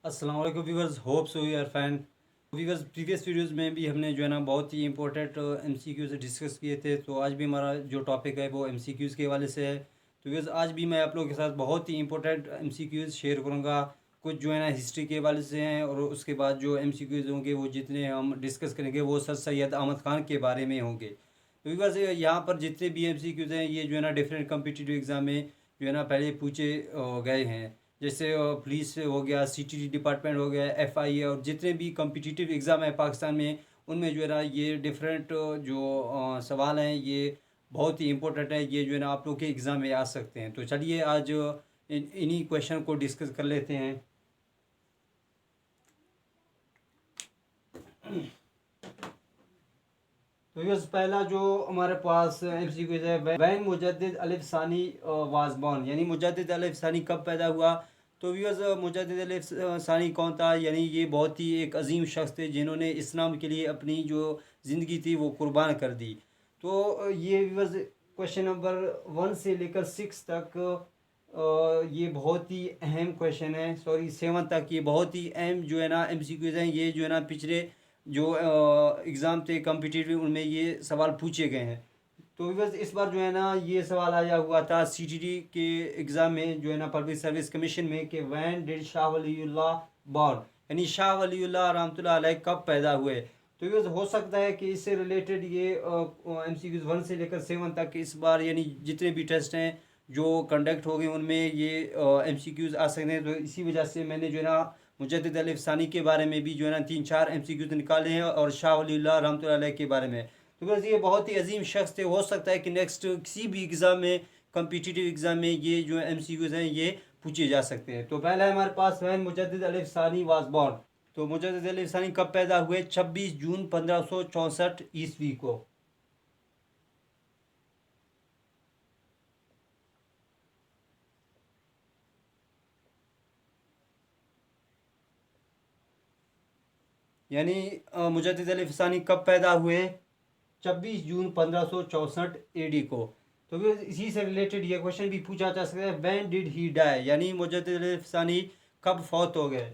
अस्सलाम वालेकुम viewers, hope so you are fine. Viewers, previous videos में भी हमने जो है ना बहुत ही इंपॉर्टेंट एमसीक्यूज डिस्कस किए थे। तो आज भी हमारा जो टॉपिक है वो एमसीक्यूज के हवाले से है। तो व्यूवर्स, आज भी मैं आप लोगों के साथ बहुत ही इंपॉर्टेंट एमसीक्यूज शेयर करूँगा। कुछ जो है ना हिस्ट्री के हवाले से हैं, और उसके बाद जो एमसीक्यूज होंगे वो जितने हम डिस्कस करेंगे वो सर सैयद अहमद ख़ान के बारे में होंगे। तो व्यूवर्स, यहाँ पर जितने भी एमसीक्यूज हैं ये जो है ना डिफरेंट कम्पिटिटिव एग्ज़ाम में जो है ना पहले पूछे गए हैं। जैसे पुलिस हो गया, सीटीडी डिपार्टमेंट हो गया, एफआईए, और जितने भी कम्पिटिटिव एग्ज़ाम है पाकिस्तान में उनमें जो है ना ये डिफरेंट जो सवाल हैं ये बहुत ही इम्पोर्टेंट है। ये जो है ना आप लोग के एग्ज़ाम में आ सकते हैं। तो चलिए आज इन्हीं क्वेश्चन को डिस्कस कर लेते हैं। तो ये पहला जो हमारे पास एमसीक्यू है, वैन मुजद्दिद अलिफ सानी वाज बॉर्न, यानी मुजद्दिद अलिफ सानी कब पैदा हुआ। तो व्यूअर्स, मुजद्दिद अलिफ सानी कौन था? यानी ये बहुत ही एक अजीम शख्स थे जिन्होंने इस्लाम के लिए अपनी जो ज़िंदगी थी वो कुर्बान कर दी। तो ये व्यूअर्स क्वेश्चन नंबर 1 से लेकर 6 तक ये बहुत ही अहम क्वेश्चन है। सॉरी, 7 तक ये बहुत ही अहम जो है ना एमसीक्यूज हैं। ये जो है ना पिछले जो एग्ज़ाम थे कम्पिटिटिव उनमें ये सवाल पूछे गए हैं। तो बस इस बार जो है ना ये सवाल आया हुआ था सीटीडी के एग्ज़ाम में, जो है ना पब्लिक सर्विस कमीशन में, कि when did Shah Waliullah born, यानी शाह वलीउल्लाह रहमतुल्लाह अलैह कब पैदा हुए। तो ये हो सकता है कि इससे रिलेटेड ये एमसीक्यूज 1 से लेकर 7 तक इस बार यानी जितने भी टेस्ट हैं जो कंडक्ट हो गए उनमें ये एमसीक्यूज आ सकते हैं। तो इसी वजह से मैंने जो है ना मुजद्दिद अलिफ सानी के बारे में भी जो है ना 3-4 एमसीक्यूज निकाले हैं, और शाह वलीउल्लाह रहमतुल्लाह अलैह के बारे में। तो बस ये बहुत ही अजीम शख्स थे। हो सकता है कि नेक्स्ट किसी भी एग्ज़ाम में, कम्पिटिटिव एग्ज़ाम में ये जो एमसीक्यूज हैं ये पूछे जा सकते हैं। तो पहला है हमारे पास वैन मुजद्दिद अलिफ सानी वाज बॉर्न। तो मुजद्दिद अलिफ सानी कब पैदा हुए? 26 जून 1564 ईस्वी को। यानी मुजद्दिद अली फ़सानी कब पैदा हुए? 26 जून 1564 एडी को। तो फिर इसी से रिलेटेड ये क्वेश्चन भी पूछा जा सकता है, व्हेन डिड ही डाई, यानी मुजद्दिद अली फ़सानी कब फौत हो गए।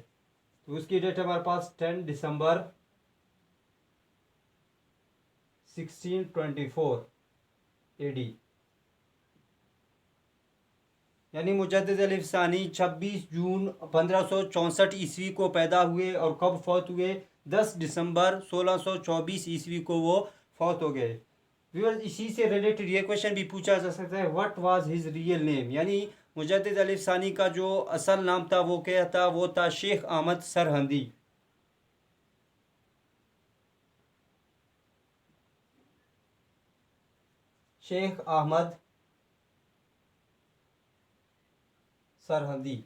तो उसकी डेट है हमारे पास 10 दिसंबर 1624 एडी। यानी मुजद्दिद अली फ़सानी 26 जून 1564 ईस्वी को पैदा हुए, और कब फौत हुए? 10 दिसंबर 1624 ईस्वी को वो फौत हो गए। व्यूअर्स, इसी से रिलेटेड ये क्वेश्चन भी पूछा जा सकता है, what was his real name, यानी मुजद्दिद अली फ़सानी का जो असल नाम था वो क्या था? वो था शेख अहमद सरहंदी। शेख अहमद सरहंदी।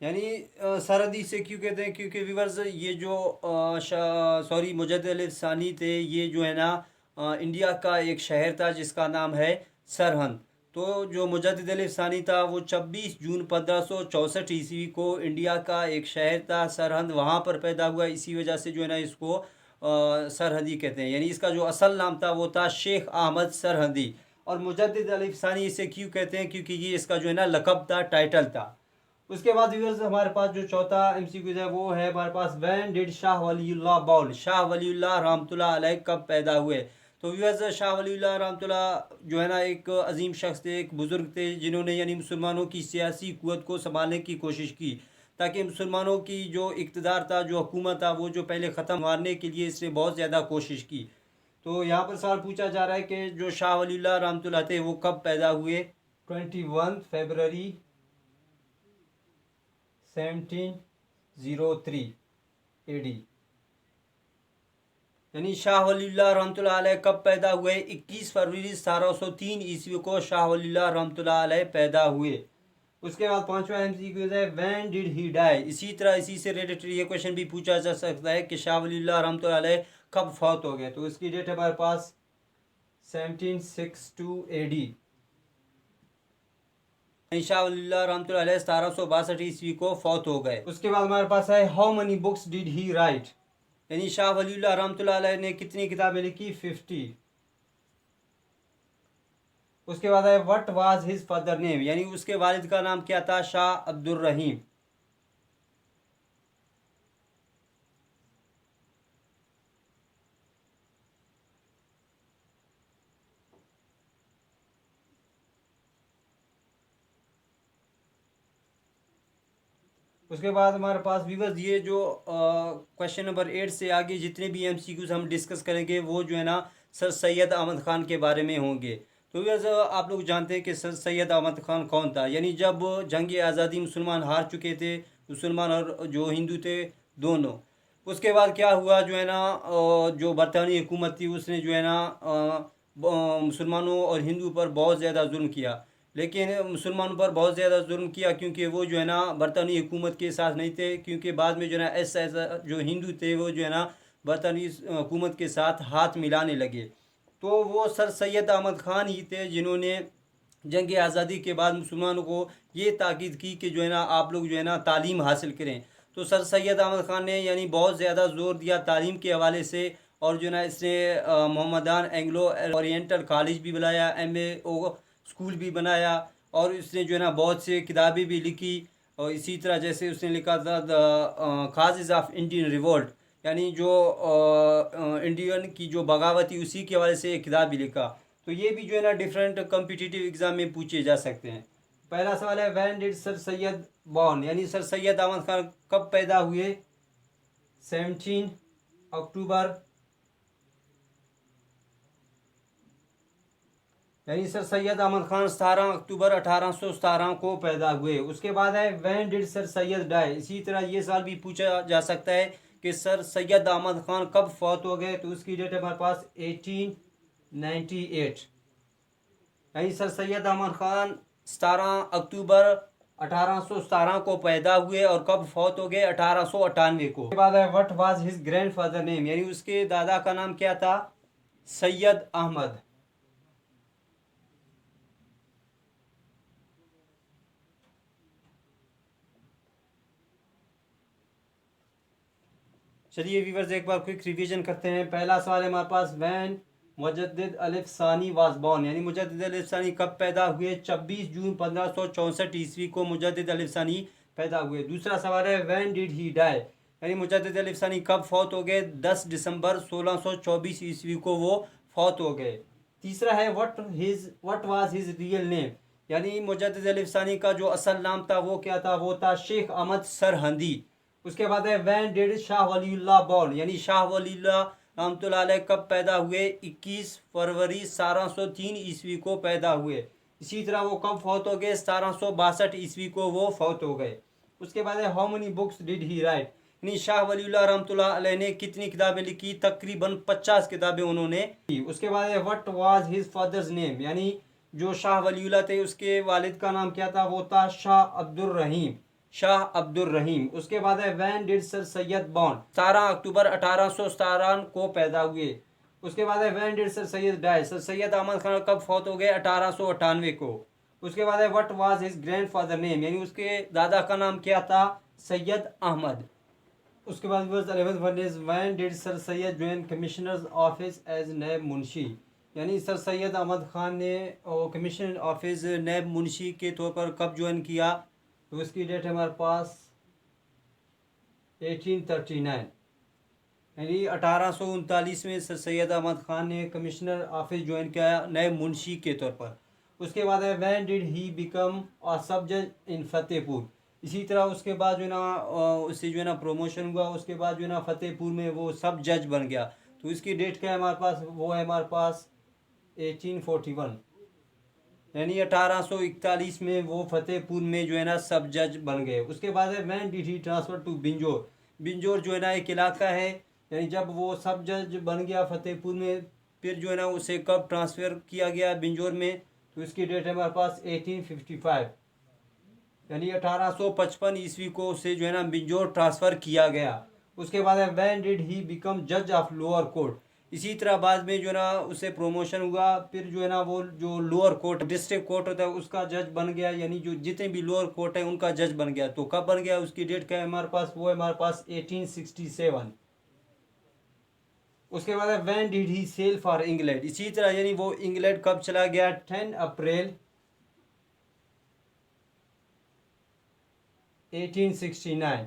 यानी सरहदी से क्यों कहते हैं? क्योंकि व्यूवर्स ये जो सॉरी मुजद्दिद अली फ़सानी थे, ये जो है ना इंडिया का एक शहर था जिसका नाम है सरहंद। तो जो मुजद्दिद अली फ़सानी था वो 26 जून 1564 ईस्वी को इंडिया का एक शहर था सरहंद, वहाँ पर पैदा हुआ। इसी वजह से जो है ना इसको सरहदी कहते हैं। यानी इसका जो असल नाम था वो था शेख अहमद सरहदी। और मुजद्दिद अली फ़सानी इसे क्यों कहते हैं? क्योंकि ये इसका जो है ना लक़ब था, टाइटल था। उसके बाद व्यूअर्स हमारे पास जो चौथा एमसीक्यू है वो है हमारे पास, when did Shah Waliullah born, Shah Waliullah रहमतुल्लाह अलैह कब पैदा हुए। तो व्यूअर्स, शाह वलीउल्लाह रहमतुल्लाह जो है ना एक अजीम शख्स थे, एक बुज़ुर्ग थे जिन्होंने यानी मुसलमानों की सियासी क़ुव्वत को संभालने की कोशिश की, ताकि मुसलमानों की जो इक़्तिदार था, जो हुकूमत था, वो जो पहले ख़त्म मारने के लिए इसने बहुत ज़्यादा कोशिश की। तो यहाँ पर सवाल पूछा जा रहा है कि जो शाह वलीउल्लाह रहमतुल्लाह थे वो कब पैदा हुए? 21 फरवरी 1703 एडी। यानी शाह वलीउल्लाह रहमतुल्लाह अलैह कब पैदा हुए? 21 फरवरी 1703 ईस्वी को शाह वलीउल्लाह रहमतुल्लाह अलैह पैदा हुए। उसके बाद पांचवा एमसीक्यू है, व्हेन डिड ही डाई। इसी तरह इसी से रिलेटेड ये क्वेश्चन भी पूछा जा सकता है कि शाह वलीउल्लाह रहमतुल्लाह अलैह कब फौत हो गए। तो इसकी डेट है हमारे पास 1762 एडी। शाह वलीउल्लाह रहमतुल्लाह अलैह 1762 ईस्वी को फौत हो गए। उसके बाद हमारे पास है, how many books did he right, यानी शाह वलीउल्लाह रहमतुल्लाह अलैह ने कितनी किताबें लिखी? 50। उसके बाद है what was his father name, यानी उसके वालिद का नाम क्या था, शाह अब्दुर रहीम। उसके बाद हमारे पास व्यूवर्स ये जो क्वेश्चन नंबर 8 से आगे जितने भी एमसीक्यूज हम डिस्कस करेंगे वो जो है ना सर सैयद अहमद ख़ान के बारे में होंगे। तो व्यूवर्स आप लोग जानते हैं कि सर सैयद अहमद ख़ान कौन था, यानी जब जंग आज़ादी मुसलमान हार चुके थे, मुसलमान और जो हिंदू थे दोनों, उसके बाद क्या हुआ जो है ना जो बरतानी हुकूमत थी उसने जो है ना मुसलमानों और हिंदू पर बहुत ज़्यादा जुल्म किया। लेकिन मुसलमानों पर बहुत ज़्यादा जुल्म किया क्योंकि वो जो है ना बरतानी हुकूमत के साथ नहीं थे, क्योंकि बाद में जो है ना ऐसा जो हिंदू थे वो जो है ना बरतानी हुकूमत के साथ हाथ मिलाने लगे। तो वो सर सैयद अहमद ख़ान ही थे जिन्होंने जंग आज़ादी के बाद मुसलमानों को ये ताकीद की कि जो है ना आप लोग जो है ना तालीम हासिल करें। तो सर सैयद अहमद ख़ान ने यानी बहुत ज़्यादा ज़ोर दिया तालीम के हवाले से, और जो है ना इसने मोहम्मदान एंग्लो ओरिएंटल कॉलेज भी बनाया, MAO स्कूल भी बनाया, और इसने जो है ना बहुत से किताबें भी लिखी। और इसी तरह जैसे उसने लिखा था the causes of Indian revolt, यानी जो इंडियन की जो बगावत थी उसी के हवाले से एक किताब भी लिखा। तो ये भी जो है ना डिफरेंट कम्पिटिटिव एग्जाम में पूछे जा सकते हैं। पहला सवाल है when did sir Syed born, यानी सर सैयद अहमद खान कब पैदा हुए, 17 अक्टूबर, यानी सर सैयद अहमद खान 17 अक्टूबर 1817 को पैदा हुए। उसके बाद है when did sir Syed die, इसी तरह ये सवाल भी पूछा जा सकता है कि सर सैयद अहमद खान कब फौत हो गए, तो उसकी डेट है हमारे पास 1898, यानी सर सैयद अहमद खान 17 अक्टूबर 1817 को पैदा हुए और कब फौत हो गए, 1898 को। उसके बाद है what was his grandfather name, यानी उसके दादा का नाम क्या था, सैयद अहमद। चलिए व्यूवर्स एक बार क्विक रिवीजन करते हैं। पहला सवाल है हमारे पास व्हेन मुजद्दिद अलिफ सानी वाज बॉर्न, यानी मुजद्दिद अलिफ सानी कब पैदा हुए, 26 जून 1564 ईस्वी को मुजद्दिद अलिफ सानी पैदा हुए। दूसरा सवाल है व्हेन डिड ही डाई, यानी मुजद्दिद अलिफ सानी कब फौत हो गए, 10 दिसंबर 1624 ईस्वी को वो फौत हो गए। तीसरा है what was his real name, यानी मुजद्दिद अलिफ सानी का जो असल नाम था वो क्या था, वो था शेख अहमद सरहंदी। उसके बाद है when did Shah Waliullah born, यानी शाह वलीउल्लाह रहमतुल्लाह अलैह कब पैदा हुए, 21 फरवरी 1703 ईस्वी को पैदा हुए। इसी तरह वो कब फौत हो गए, 1762 ईस्वी को वो फौत हो गए। उसके बाद है how many books did he right, यानी शाह वलीउल्लाह रहमतुल्लाह अलैह ने कितनी किताबें लिखी, तकरीबन 50 किताबें उन्होंने की। उसके बाद है what was his father's name, यानी जो शाह वलीउल्लाह थे उसके वालिद का नाम क्या था, वो था शाह अब्दुर रहीम, शाह अब्दुल रहीम। उसके बाद है when did sir Syed born, 17 अक्टूबर 1817 को पैदा हुए। उसके बाद है when did sir Syed die, sir Syed Ahmad Khan कब फौत हो गए, 1898 को। उसके बाद है what was his grandfather name, यानी उसके दादा का नाम क्या था, सैयद अहमद। उसके बाद वर्स 11th one is when did sir Syed join commissioners office as Naib Munshi, यानी सर सैयद अहमद खान ने कमिश्नर ऑफिस नैब मुंशी के तौर पर कब ज्वाइन किया, तो इसकी डेट है हमारे पास 1839, यानी 1839 में सर सैयद अहमद खान ने कमिश्नर ऑफिस ज्वाइन किया नए मुंशी के तौर पर। उसके बाद है when did he become a सब जज इन फतेहपुर, इसी तरह उसके बाद जो है ना उससे जो है ना प्रमोशन हुआ, उसके बाद जो है ना फतेहपुर में वो सब जज बन गया। तो इसकी डेट क्या है हमारे पास, वो है हमारे पास 1841, यानी 1841 में वो फतेहपुर में जो है ना सब जज बन गए। उसके बाद है when did he transfer to Bijnor, Bijnor जो है ना एक इलाका है, यानी जब वो सब जज बन गया फतेहपुर में, फिर जो है ना उसे कब ट्रांसफ़र किया गया बिंजोर में, तो इसकी डेट है हमारे पास 1855, यानी 1855 ईस्वी को उसे जो है ना बिंजोर ट्रांसफ़र किया गया। उसके बाद है व्हेन डिड ही बिकम जज ऑफ लोअर कोर्ट, इसी तरह बाद में जो है ना उसे प्रमोशन हुआ, फिर जो है ना वो जो लोअर कोर्ट डिस्ट्रिक्ट कोर्ट होता है उसका जज बन गया, यानी जो जितने भी लोअर कोर्ट है उनका जज बन गया। तो कब बन गया, उसकी डेट क्या है हमारे पास, वो है हमारे पास 1867। उसके बाद है when did he sail for England. इसी तरह यानी वो इंग्लैंड कब चला गया, 10 अप्रैल 1869।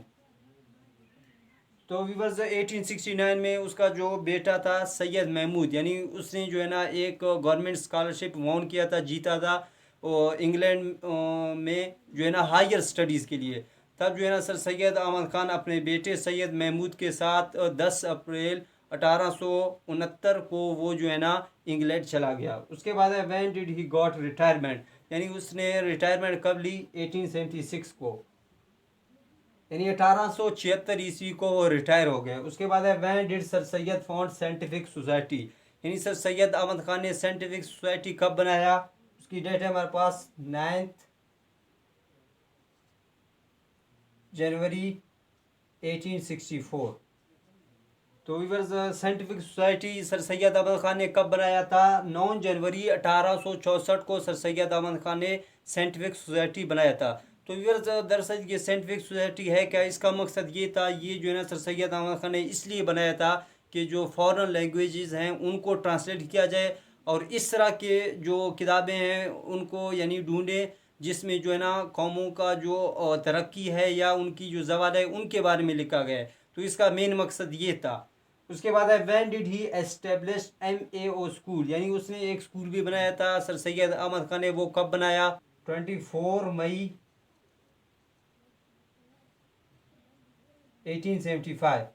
तो व्यूअर्स 1869 में उसका जो बेटा था सैयद महमूद, यानी उसने जो है ना एक गवर्नमेंट स्कॉलरशिप वॉन किया था, जीता था और इंग्लैंड में जो है ना हायर स्टडीज़ के लिए। तब जो है ना सर सैयद अहमद ख़ान अपने बेटे सैयद महमूद के साथ 10 अप्रैल 1869 को वो जो है ना इंग्लैंड चला गया। उसके बाद है when did he got retirement, यानी उसने रिटायरमेंट कब ली, 1876 को, यानी 1876 ईस्वी को वो रिटायर हो गए। उसके बाद है when did sir Syed found scientific society, यानी सर सैयद अहमद खान ने साइंटिफिक सोसाइटी कब बनाया, उसकी डेट है हमारे पास 9 जनवरी 1864। तो viewers scientific society sir Syed Ahmad Khan ने कब बनाया था, 9 जनवरी 1864 को सर सैयद अहमद खान ने साइंटिफिक सोसाइटी बनाया था। तो व्यूअर्स दरअसल ये साइंटिफिक सोसाइटी है क्या, इसका मकसद ये था, ये जो है ना सर सैयद अहमद खान ने इसलिए बनाया था कि जो फॉरेन लैंग्वेजेस हैं उनको ट्रांसलेट किया जाए और इस तरह के जो किताबें हैं उनको यानी ढूंढें जिसमें जो है ना कौमों का जो तरक्की है या उनकी जो ज़वाल है उनके बारे में लिखा गया है। तो इसका मेन मकसद ये था। उसके बाद है when did he establish MAO school, यानी उसने एक स्कूल भी बनाया था सर सैयद अहमद खान ने, वो कब बनाया, 24 मई 1875।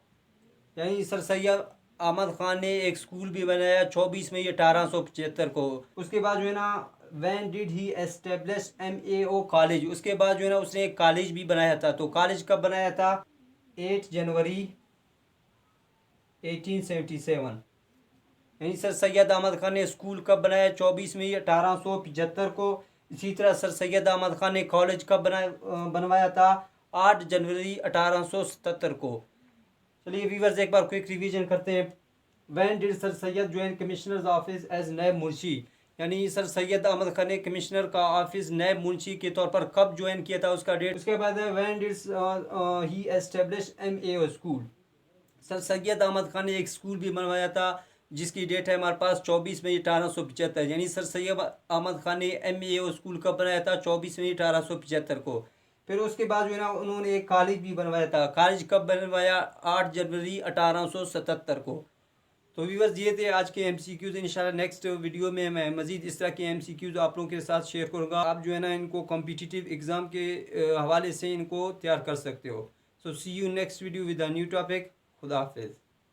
यानी सर सैयद अहमद खान ने एक स्कूल भी बनाया 24 मई 1875 को। उसके बाद जो है ना when did he establish MAO college, उसके बाद जो है ना उसने एक कॉलेज भी बनाया था। तो कॉलेज कब बनाया था, 8 जनवरी 1877। यानी सर सैयद अहमद खान ने स्कूल कब बनाया, 24 मई 1875 को। इसी तरह सर सैयद अहमद खान ने कॉलेज कब बनवाया था, 8 जनवरी 1877 को। चलिए व्यूअर्स एक बार क्विक रिवीजन करते हैं। When did sir Syed join commissioners office as नायब मुंशी, यानी सर सैयद अहमद खान ने कमिश्नर का ऑफिस नायब मुंशी के तौर पर कब ज्वाइन किया था, उसका डेट। उसके बाद है when did he establish MAO school, sir Syed Ahmad Khan ने एक स्कूल भी बनवाया था जिसकी डेट है हमारे पास 24 मई 1875। यानी सर सैयद अहमद खान ने MAO स्कूल कब बनाया था, 24 मई 1875 को। फिर उसके बाद जो है ना उन्होंने एक कॉलेज भी बनवाया था। कॉलेज कब बनवाया, 8 जनवरी 1877 को। तो व्यूअर्स ये थे आज के MCQs। इंशाल्लाह नेक्स्ट वीडियो में मैं मज़ीद इस तरह के MCQs आप लोगों के साथ शेयर करूँगा। आप जो है ना इनको कॉम्पिटिटिव एग्ज़ाम के हवाले से इनको तैयार कर सकते हो। So see you next video with a new topic. खुदा हाफिज़।